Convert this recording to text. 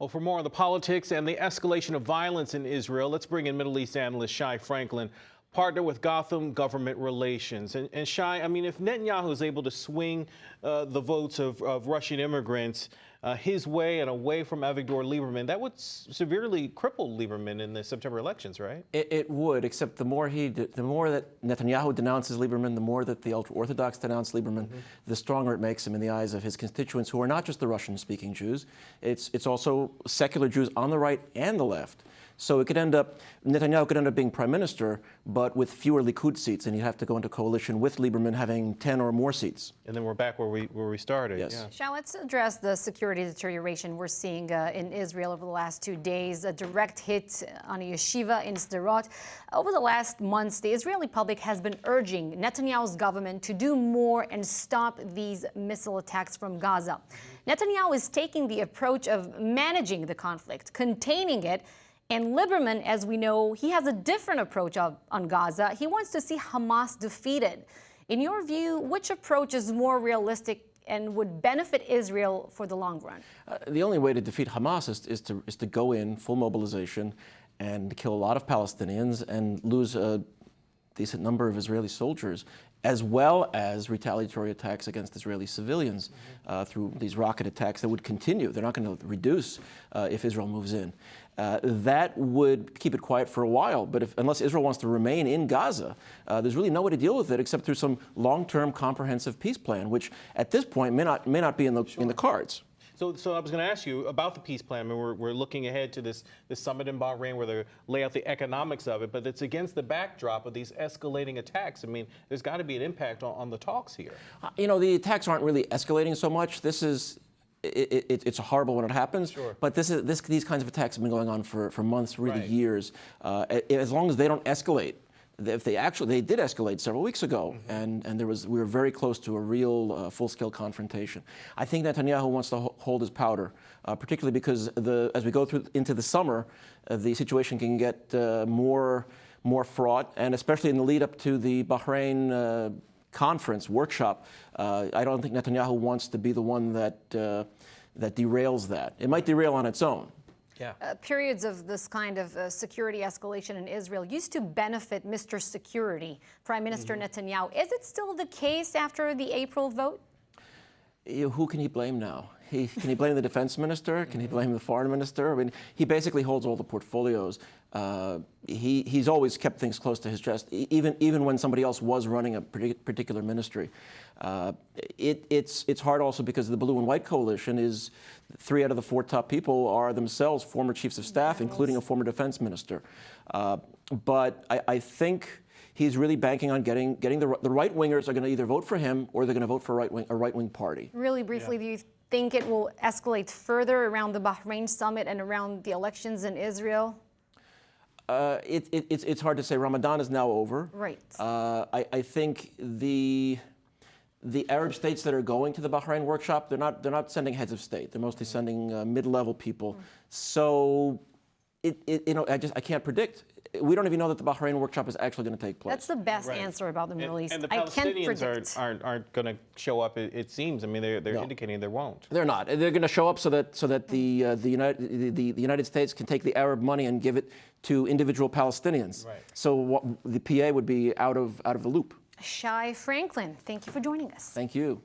Well, for more on the politics and the escalation of violence in Israel, let's bring in Middle East analyst Shai, partner with Gotham Government Relations. And Shai, I mean, if Netanyahu is able to swing the votes of Russian immigrants his way and away from Avigdor Lieberman, that would severely cripple Lieberman in the September elections, right? It would, except the more that Netanyahu denounces Lieberman, the more that the ultra-Orthodox denounce Lieberman, the stronger it makes him in the eyes of his constituents, who are not just the Russian-speaking Jews. It's also secular Jews on the right and the left. So it could end up, Netanyahu could end up being prime minister, but with fewer Likud seats, and he'd have to go into coalition with Lieberman having 10 or more seats. And then we're back where we started. Yes. Yeah. Shai, let's address the security deterioration we're seeing in Israel over the last 2 days. A direct hit on a yeshiva in Sderot. Over the last months, the Israeli public has been urging Netanyahu's government to do more and stop these missile attacks from Gaza. Netanyahu is taking the approach of managing the conflict, containing it. And Liberman, as we know, he has a different approach on Gaza. He wants to see Hamas defeated. In your view, which approach is more realistic and would benefit Israel for the long run? The only way to defeat Hamas is to go in full mobilization and kill a lot of Palestinians and lose a decent number of Israeli soldiers, as well as retaliatory attacks against Israeli civilians through these rocket attacks that would continue. They're not going to reduce if Israel moves in. That would keep it quiet for a while, but unless Israel wants to remain in Gaza, there's really no way to deal with it except through some long-term comprehensive peace plan, which at this point may not be in the cards. So I was going to ask you about the peace plan. I mean, we're looking ahead to this summit in Bahrain where they lay out the economics of it, but it's against the backdrop of these escalating attacks. I mean, there's got to be an impact on the talks here. You know, the attacks aren't really escalating so much. It's horrible when it happens, sure. But these kinds of attacks have been going on for months, really years. As long as they don't escalate. If they did escalate several weeks ago, and we were very close to a real full-scale confrontation. I think Netanyahu wants to hold his powder, particularly because as we go into the summer, the situation can get more fraught, and especially in the lead up to the Bahrain conference workshop. I don't think Netanyahu wants to be the one that derails that. It might derail on its own. Yeah. Periods of this kind of security escalation in Israel used to benefit Mr. Security, Prime Minister Netanyahu. Is it still the case after the April vote? Who can he blame now? Can he blame the defense minister? Can he blame the foreign minister? I mean, he basically holds all the portfolios. He's always kept things close to his chest, even when somebody else was running a particular ministry. It's hard also because the blue and white coalition is 3 out of the 4 top people are themselves former chiefs of staff, including a former defense minister. But I think he's really banking on getting the right-wingers are going to either vote for him or they're going to vote for a right-wing party. Really briefly, do you think it will escalate further around the Bahrain summit and around the elections in Israel? It's hard to say. Ramadan is now over. Right. I think the Arab states that are going to the Bahrain workshop, they're not sending heads of state. They're mostly sending mid-level people. So I can't predict. We don't even know that the Bahrain workshop is actually going to take place. That's the best answer about the Middle East. And the I can't Palestinians predict. aren't going to show up. It seems. I mean, they're indicating they won't. They're not. They're going to show up so that the United States can take the Arab money and give it to individual Palestinians. Right. So the PA would be out of the loop. Shai Franklin, thank you for joining us. Thank you.